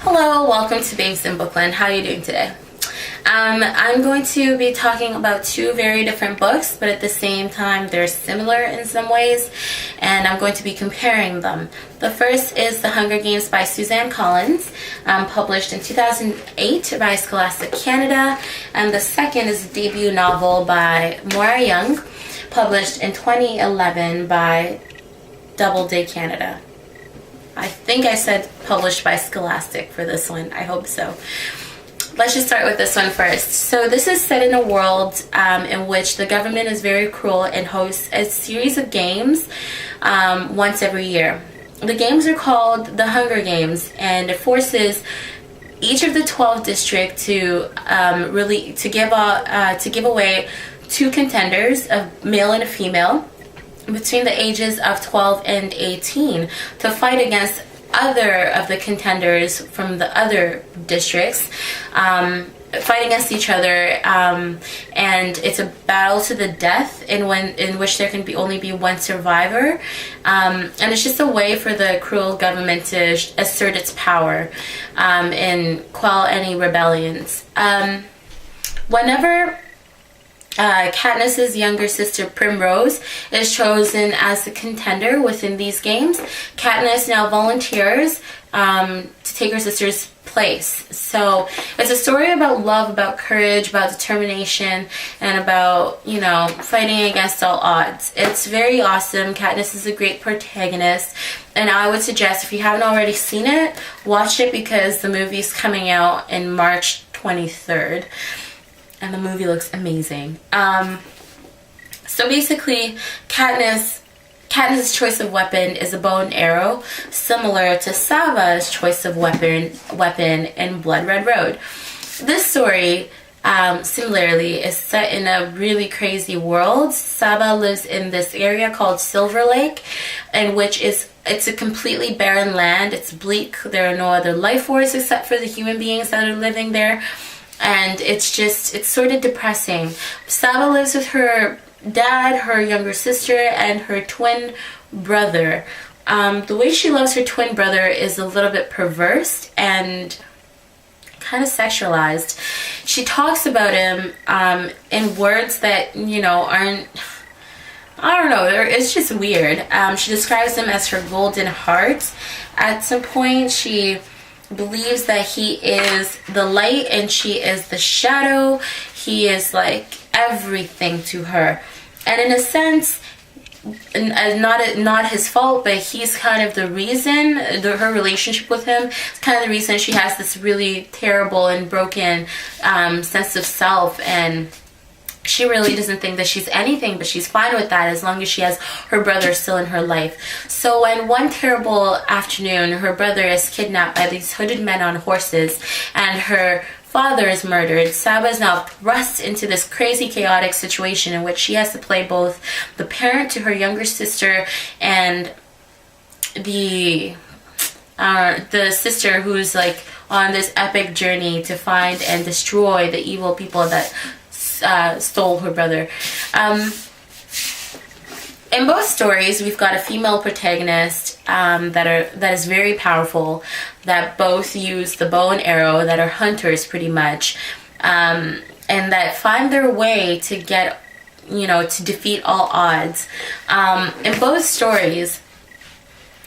Hello, welcome to Babes in Bookland. How are you doing today? I'm going to be talking about two very different books, but at the same time they're similar in some ways, and I'm going to be comparing them. The first is The Hunger Games by Suzanne Collins, published in 2008 by Scholastic Canada, and the second is a debut novel by Moira Young, published in 2011 by Doubleday Canada. I think I said published by Scholastic for this one. I hope so. Let's just start with this one first. So this is set in a world in which the government is very cruel and hosts a series of games once every year. The games are called the Hunger Games, and it forces each of the 12 districts to give away two contenders, a male and a female, between the ages of 12 and 18 to fight against other of the contenders from the other districts, fight against each other, and it's a battle to the death in which there can only be one survivor, and it's just a way for the cruel government to assert its power and quell any rebellions. Whenever Katniss's younger sister Primrose is chosen as the contender within these games, Katniss now volunteers to take her sister's place. So it's a story about love, about courage, about determination, and about, fighting against all odds. It's very awesome. Katniss is a great protagonist, and I would suggest, if you haven't already seen it, watch it, because the movie's coming out in March 23rd. And the movie looks amazing. So basically, Katniss's choice of weapon is a bow and arrow, similar to Saba's choice of weapon in Blood Red Road. This story, similarly, is set in a really crazy world. Saba lives in this area called Silver Lake, in which it's a completely barren land. It's bleak. There are no other life forms except for the human beings that are living there. And it's sort of depressing. Saba lives with her dad, her younger sister, and her twin brother. The way she loves her twin brother is a little bit perverse and kind of sexualized. She talks about him in words that, aren't... I don't know, it's just weird. She describes him as her golden heart. At some point, she believes that he is the light and she is the shadow. He is like everything to her, and in a sense, not his fault, but he's kind of the reason. Her relationship with him is kind of the reason she has this really terrible and broken sense of self, and she really doesn't think that she's anything, but she's fine with that as long as she has her brother still in her life. So when one terrible afternoon her brother is kidnapped by these hooded men on horses and her father is murdered, Saba is now thrust into this crazy, chaotic situation in which she has to play both the parent to her younger sister and the sister who's like on this epic journey to find and destroy the evil people that stole her brother. In both stories, we've got a female protagonist that is very powerful, that both use the bow and arrow, that are hunters pretty much, and that find their way to get, to defeat all odds. In both stories,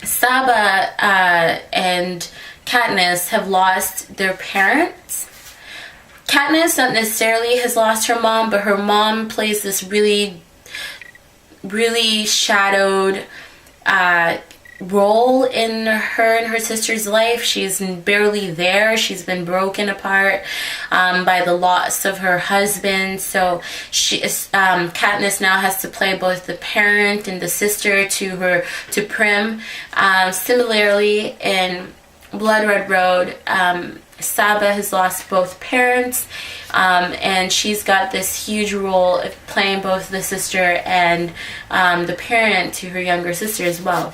Saba and Katniss have lost their parents. Katniss not necessarily has lost her mom, but her mom plays this really, really shadowed role in her and her sister's life. She's barely there. She's been broken apart by the loss of her husband. So Katniss now has to play both the parent and the sister to Prim. Similarly, in Blood Red Road, Saba has lost both parents, and she's got this huge role of playing both the sister and the parent to her younger sister as well.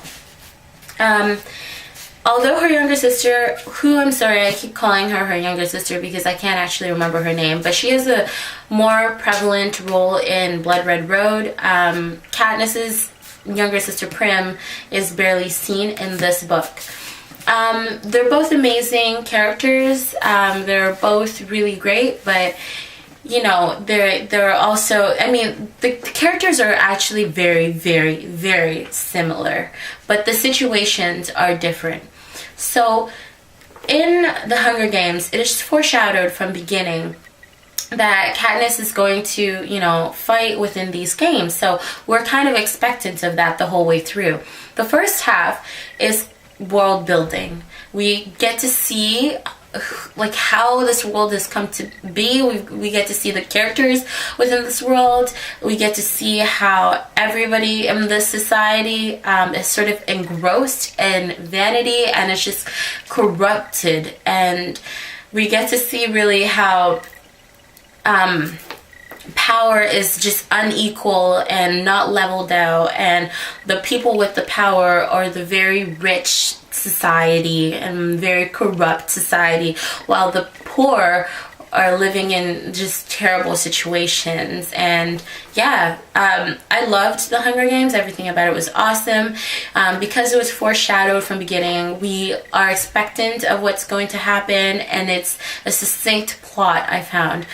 Although her younger sister, I keep calling her younger sister because I can't actually remember her name, but she has a more prevalent role in Blood Red Road. Katniss's younger sister Prim is barely seen in this book. They're both amazing characters. They're both really great, but you know, they're also, I mean, the characters are actually very, very, very similar, but the situations are different. So in the Hunger Games, it is foreshadowed from beginning that Katniss is going to, you know, fight within these games. So we're kind of expectant of that the whole way through. The first half is world building. We get to see like how this world has come to be. We get to see the characters within this world. We get to see how everybody in this society is sort of engrossed in vanity and is just corrupted. And we get to see really how power is just unequal and not leveled out, and the people with the power are the very rich society and very corrupt society, while the poor are living in just terrible situations. And yeah, I loved the Hunger Games. Everything about it was awesome. Because it was foreshadowed from beginning, we are expectant of what's going to happen, and it's a succinct plot, I found.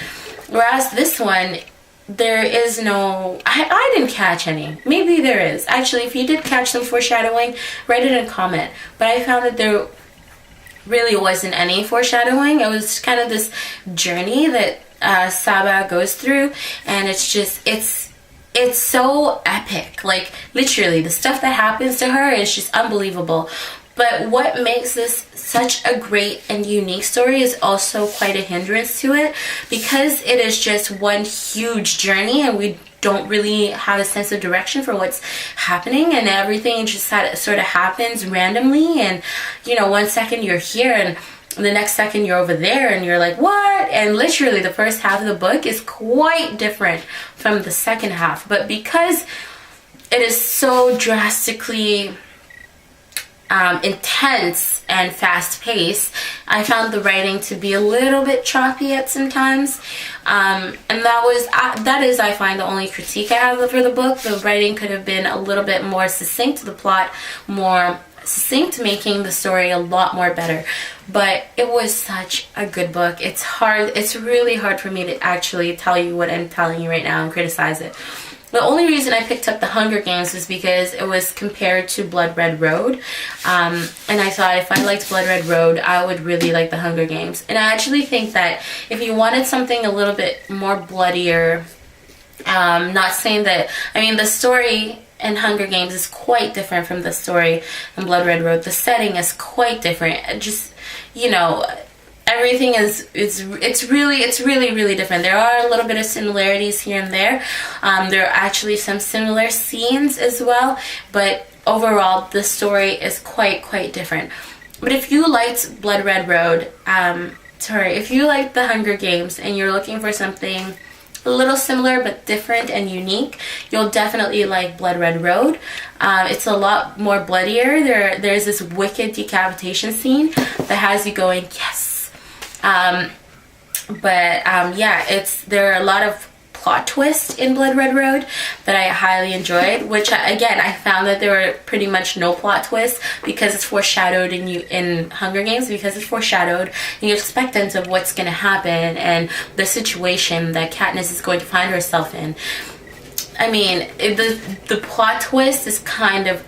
Whereas this one, there is no, I didn't catch any. Maybe there is. Actually, if you did catch some foreshadowing, write it in a comment. But I found that there really wasn't any foreshadowing. It was kind of this journey that Saba goes through, and it's just, it's so epic. Like, literally, the stuff that happens to her is just unbelievable. But what makes this such a great and unique story is also quite a hindrance to it, because it is just one huge journey and we don't really have a sense of direction for what's happening, and everything just sort of happens randomly. And you know, 1 second you're here and the next second you're over there, and you're like, what? And literally the first half of the book is quite different from the second half. But because it is so drastically intense and fast-paced, I found the writing to be a little bit choppy at some times, and that is, I find, the only critique I have for the book. The writing could have been a little bit more succinct, the plot more succinct, making the story a lot more better. But it was such a good book. It's really hard for me to actually tell you what I'm telling you right now and criticize it. The only reason I picked up the Hunger Games was because it was compared to Blood Red Road. And I thought if I liked Blood Red Road, I would really like the Hunger Games. And I actually think that if you wanted something a little bit more bloodier, not saying that, I mean, the story in Hunger Games is quite different from the story in Blood Red Road. The setting is quite different. Just, you know, everything it's really different. There are a little bit of similarities here and there. There are actually some similar scenes as well, but overall the story is quite different. But if you liked Blood Red Road, if you like the Hunger Games and you're looking for something a little similar but different and unique, you'll definitely like Blood Red Road. It's a lot more bloodier. There's this wicked decapitation scene that has you going, yes. Yeah, there are a lot of plot twists in Blood Red Road that I highly enjoyed, which again, I found that there were pretty much no plot twists because it's foreshadowed in Hunger Games, because it's foreshadowed and you're expectant of what's going to happen and the situation that Katniss is going to find herself in. I mean, the plot twist is kind of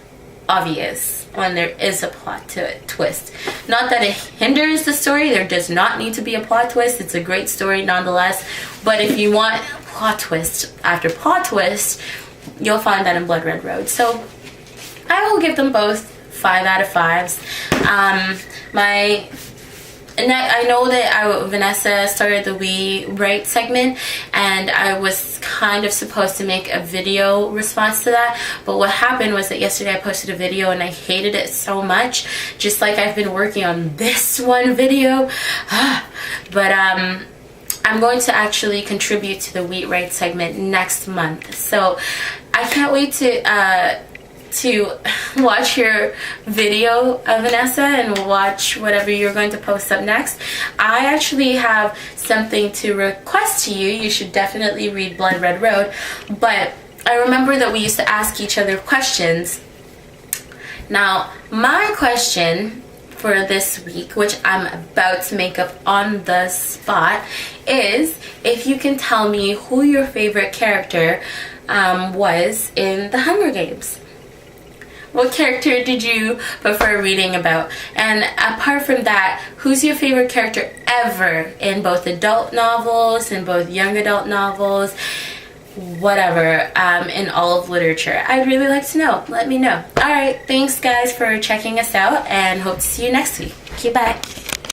obvious when there is a plot twist. Not that it hinders the story. There does not need to be a plot twist. It's a great story nonetheless. But if you want plot twist after plot twist, you'll find that in Blood Red Road. So I will give them both 5 out of 5s. I know that Vanessa started the We Write segment, and I was kind of supposed to make a video response to that, but what happened was that yesterday I posted a video and I hated it so much, just like I've been working on this one video. But I'm going to actually contribute to the We Write segment next month, so I can't wait to watch your video, Vanessa, and watch whatever you're going to post up next. I actually have something to request to you. You should definitely read Blood Red Road, but I remember that we used to ask each other questions. Now, my question for this week, which I'm about to make up on the spot, is if you can tell me who your favorite character was in the Hunger Games. What character did you prefer reading about? And apart from that, who's your favorite character ever in both adult novels, in both young adult novels, whatever, in all of literature? I'd really like to know. Let me know. Alright, thanks guys for checking us out, and hope to see you next week. Okay, bye.